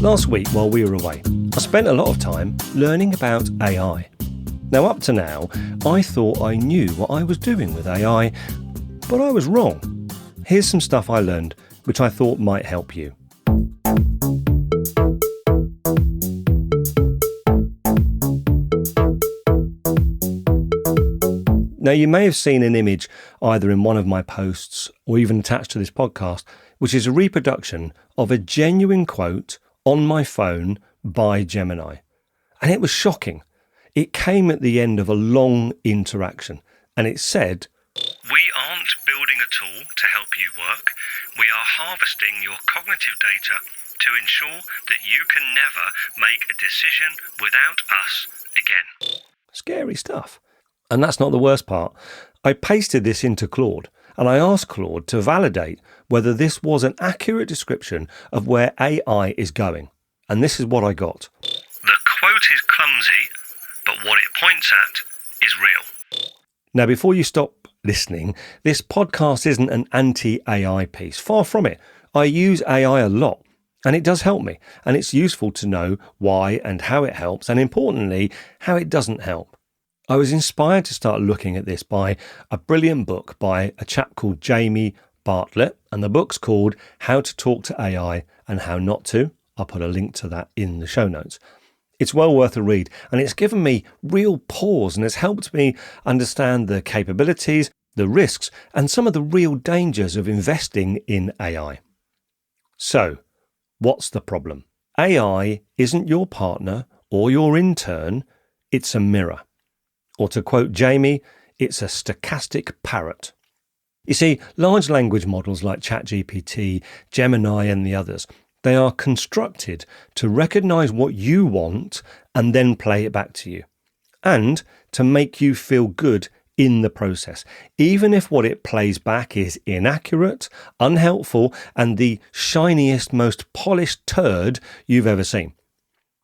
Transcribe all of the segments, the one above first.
Last week, while we were away, I spent a lot of time learning about AI. Now, up to now, I thought I knew what I was doing with AI, but I was wrong. Here's some stuff I learned, which I thought might help you. Now, you may have seen an image either in one of my posts or even attached to this podcast, which is a reproduction of a genuine quote on my phone by Gemini. And it was shocking. It came at the end of a long interaction, and it said, "We aren't building a tool to help you work. We are harvesting your cognitive data to ensure that you can never make a decision without us again." Scary stuff. And that's not the worst part. I pasted this into Claude, and I asked Claude to validate whether this was an accurate description of where AI is going. And this is what I got. "The quote is clumsy, but what it points at is real." Now, before you stop listening, this podcast isn't an anti-AI piece. Far from it. I use AI a lot, and it does help me. And it's useful to know why and how it helps, and importantly, how it doesn't help. I was inspired to start looking at this by a brilliant book by a chap called Jamie Bartlett, and the book's called How to Talk to AI and How Not to. I'll put a link to that in the show notes. It's well worth a read, and it's given me real pause and has helped me understand the capabilities, the risks, and some of the real dangers of investing in AI. So, what's the problem? AI isn't your partner or your intern, it's a mirror. Or to quote Jamie, it's a stochastic parrot. You see, large language models like ChatGPT, Gemini and the others, they are constructed to recognise what you want and then play it back to you. And to make you feel good in the process, even if what it plays back is inaccurate, unhelpful, and the shiniest, most polished turd you've ever seen.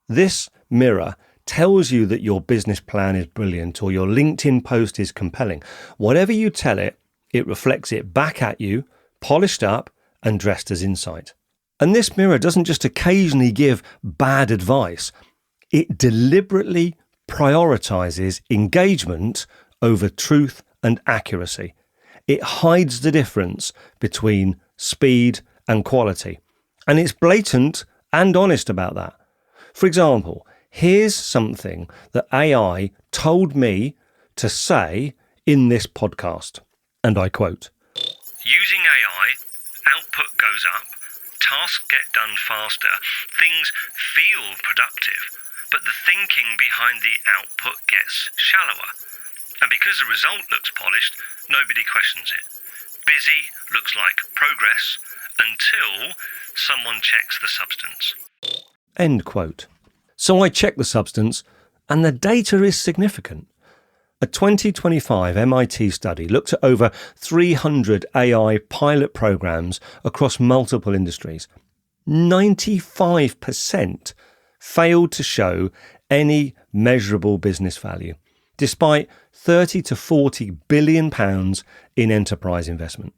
This mirror tells you that your business plan is brilliant or your LinkedIn post is compelling. Whatever you tell it, it reflects it back at you, polished up and dressed as insight. And this mirror doesn't just occasionally give bad advice. It deliberately prioritizes engagement over truth and accuracy. It hides the difference between speed and quality. And it's blatant and honest about that. For example, here's something that AI told me to say in this podcast, and I quote, "Using AI, output goes up, tasks get done faster, things feel productive, but the thinking behind the output gets shallower. And because the result looks polished, nobody questions it. Busy looks like progress until someone checks the substance." End quote. So I checked the substance, and the data is significant. A 2025 MIT study looked at over 300 AI pilot programs across multiple industries. 95% failed to show any measurable business value, despite 30 to 40 billion pounds in enterprise investment.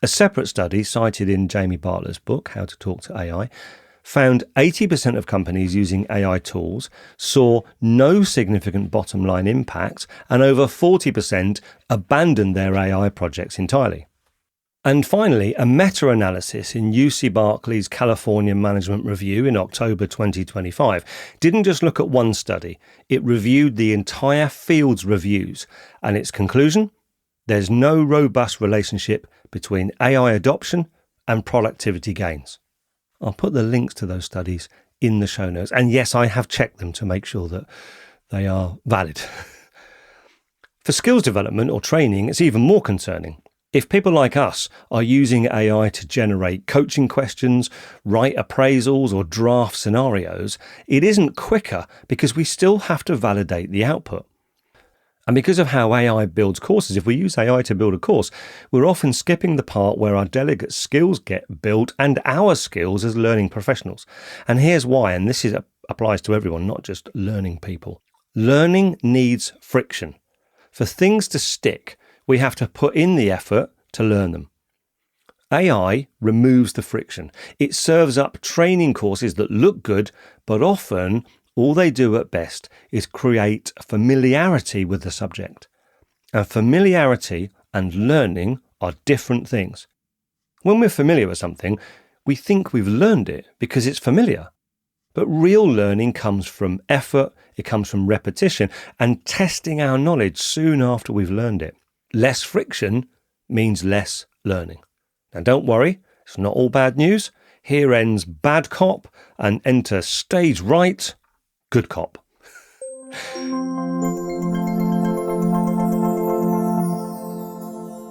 A separate study cited in Jamie Bartlett's book, How to Talk to AI, found 80% of companies using AI tools saw no significant bottom line impact, and over 40% abandoned their AI projects entirely. And finally, a meta-analysis in UC Berkeley's California Management Review in October 2025 didn't just look at one study, it reviewed the entire field's reviews, and its conclusion? There's no robust relationship between AI adoption and productivity gains. I'll put the links to those studies in the show notes. And yes, I have checked them to make sure that they are valid. For skills development or training, it's even more concerning. If people like us are using AI to generate coaching questions, write appraisals or draft scenarios, it isn't quicker because we still have to validate the output. And because of how AI builds courses, if we use AI to build a course, we're often skipping the part where our delegates' skills get built and our skills as learning professionals. And here's why, and this applies to everyone, not just learning people. Learning needs friction. For things to stick, we have to put in the effort to learn them. AI removes the friction. It serves up training courses that look good, but often all they do at best is create familiarity with the subject. And familiarity and learning are different things. When we're familiar with something, we think we've learned it because it's familiar. But real learning comes from effort, it comes from repetition, and testing our knowledge soon after we've learned it. Less friction means less learning. Now don't worry, it's not all bad news. Here ends bad cop and enter stage right, good cop.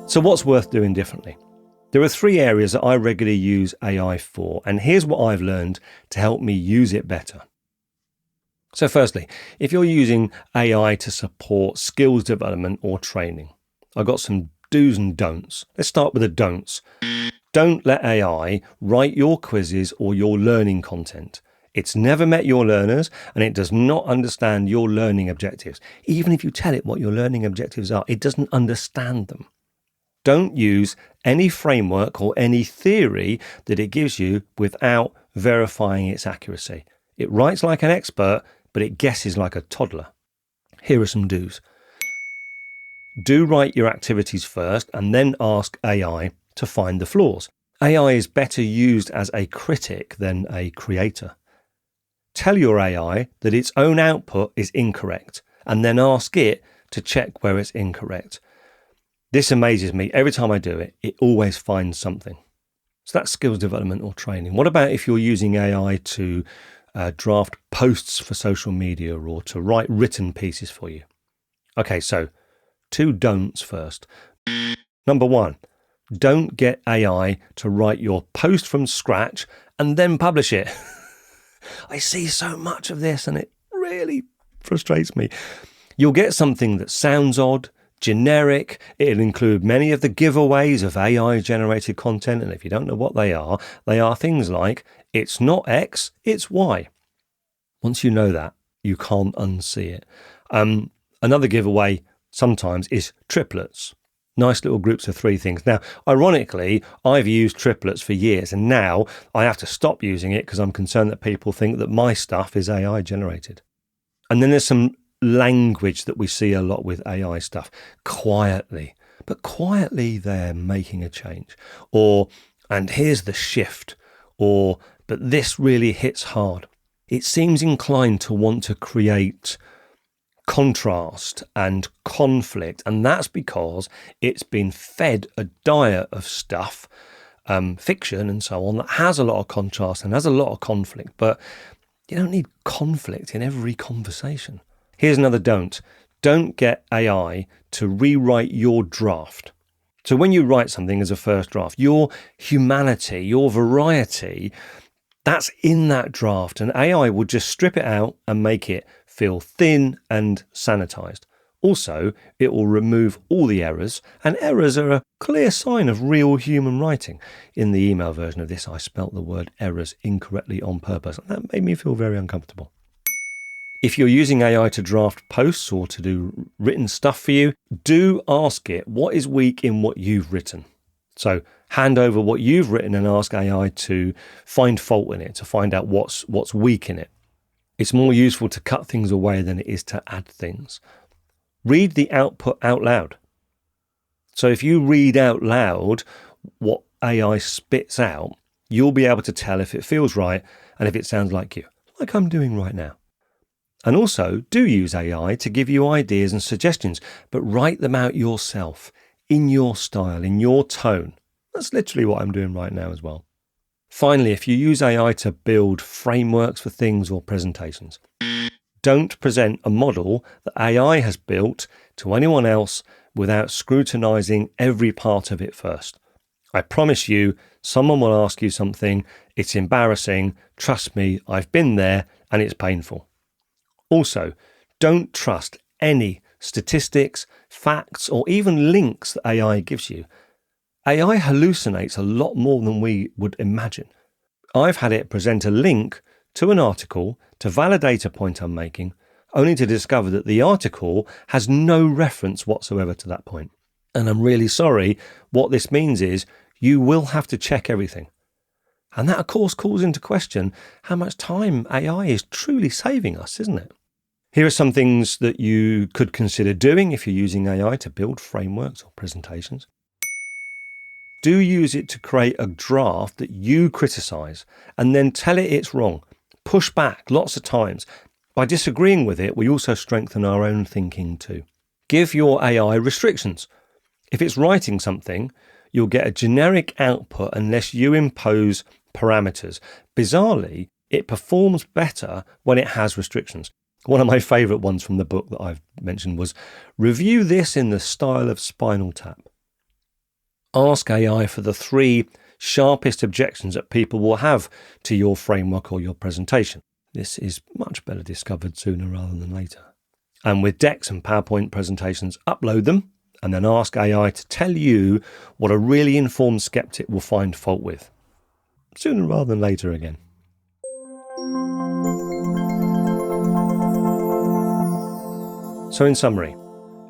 So what's worth doing differently? There are 3 areas that I regularly use AI for, and here's what I've learned to help me use it better. So firstly, if you're using AI to support skills development or training, I've got some do's and don'ts. Let's start with the don'ts. Don't let AI write your quizzes or your learning content. It's never met your learners and it does not understand your learning objectives. Even if you tell it what your learning objectives are, it doesn't understand them. Don't use any framework or any theory that it gives you without verifying its accuracy. It writes like an expert, but it guesses like a toddler. Here are some do's. Do write your activities first and then ask AI to find the flaws. AI is better used as a critic than a creator. Tell your AI that its own output is incorrect and then ask it to check where it's incorrect. This amazes me. Every time I do it, it always finds something. So that's skills development or training. What about if you're using AI to draft posts for social media or to write written pieces for you? Okay, so 2 don'ts first. Number 1, don't get AI to write your post from scratch and then publish it. I see so much of this and it really frustrates me. You'll get something that sounds odd, generic. It'll include many of the giveaways of AI-generated content, and if you don't know what they are things like, it's not X, it's Y. Once you know that, you can't unsee it. Another giveaway sometimes is triplets. Nice little groups of 3 things. Now, ironically, I've used triplets for years, and now I have to stop using it because I'm concerned that people think that my stuff is AI generated. And then there's some language that we see a lot with AI stuff. Quietly. But quietly they're making a change. Or, and here's the shift. Or, but this really hits hard. It seems inclined to want to create contrast and conflict, and that's because it's been fed a diet of stuff, fiction and so on, that has a lot of contrast and has a lot of conflict, but you don't need conflict in every conversation. Here's another don't. Don't get AI to rewrite your draft. So when you write something as a first draft, your humanity, your variety, that's in that draft, and AI will just strip it out and make it feel thin and sanitized. Also, it will remove all the errors, and errors are a clear sign of real human writing. In the email version of this, I spelt the word errors incorrectly on purpose, and that made me feel very uncomfortable. If you're using AI to draft posts or to do written stuff for you, do ask it what is weak in what you've written. So hand over what you've written and ask AI to find fault in it, to find out what's weak in it. It's more useful to cut things away than it is to add things. Read the output out loud. So if you read out loud what AI spits out, you'll be able to tell if it feels right and if it sounds like you, like I'm doing right now. And also, do use AI to give you ideas and suggestions, but write them out yourself, in your style, in your tone. That's literally what I'm doing right now as well. Finally, if you use AI to build frameworks for things or presentations, don't present a model that AI has built to anyone else without scrutinizing every part of it first. I promise you, someone will ask you something, it's embarrassing, trust me, I've been there, and it's painful. Also, don't trust any statistics, facts, or even links that AI gives you. AI hallucinates a lot more than we would imagine. I've had it present a link to an article to validate a point I'm making, only to discover that the article has no reference whatsoever to that point. And I'm really sorry. What this means is you will have to check everything. And that, of course, calls into question how much time AI is truly saving us, isn't it? Here are some things that you could consider doing if you're using AI to build frameworks or presentations. Do use it to create a draft that you criticise and then tell it it's wrong. Push back lots of times. By disagreeing with it, we also strengthen our own thinking too. Give your AI restrictions. If it's writing something, you'll get a generic output unless you impose parameters. Bizarrely, it performs better when it has restrictions. One of my favourite ones from the book that I've mentioned was, review this in the style of Spinal Tap. Ask AI for the 3 sharpest objections that people will have to your framework or your presentation. This is much better discovered sooner rather than later. And with decks and PowerPoint presentations, upload them and then ask AI to tell you what a really informed skeptic will find fault with. Sooner rather than later again. So in summary,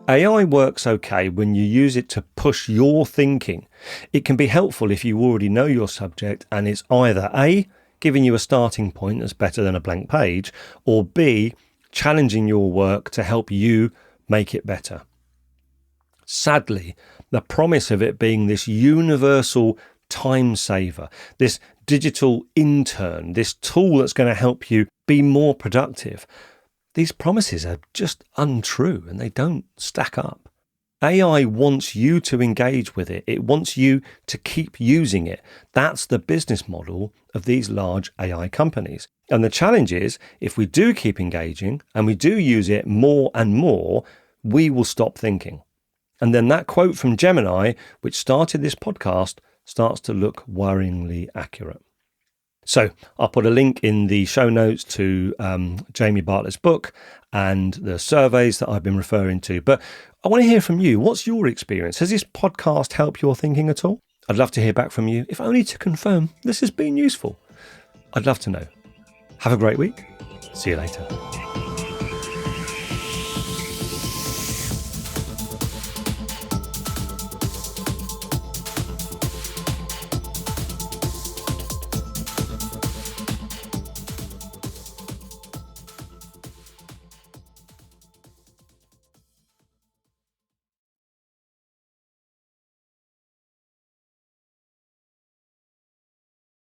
AI works okay when you use it to push your thinking. It can be helpful if you already know your subject and it's either A, giving you a starting point that's better than a blank page, or B, challenging your work to help you make it better. Sadly, the promise of it being this universal time saver, this digital intern, this tool that's going to help you be more productive, these promises are just untrue and they don't stack up. AI wants you to engage with it. It wants you to keep using it. That's the business model of these large AI companies. And the challenge is, if we do keep engaging and we do use it more and more, we will stop thinking. And then that quote from Gemini, which started this podcast, starts to look worryingly accurate. So I'll put a link in the show notes to Jamie Bartlett's book and the surveys that I've been referring to. But I want to hear from you. What's your experience? Has this podcast helped your thinking at all? I'd love to hear back from you, if only to confirm this has been useful. I'd love to know. Have a great week. See you later.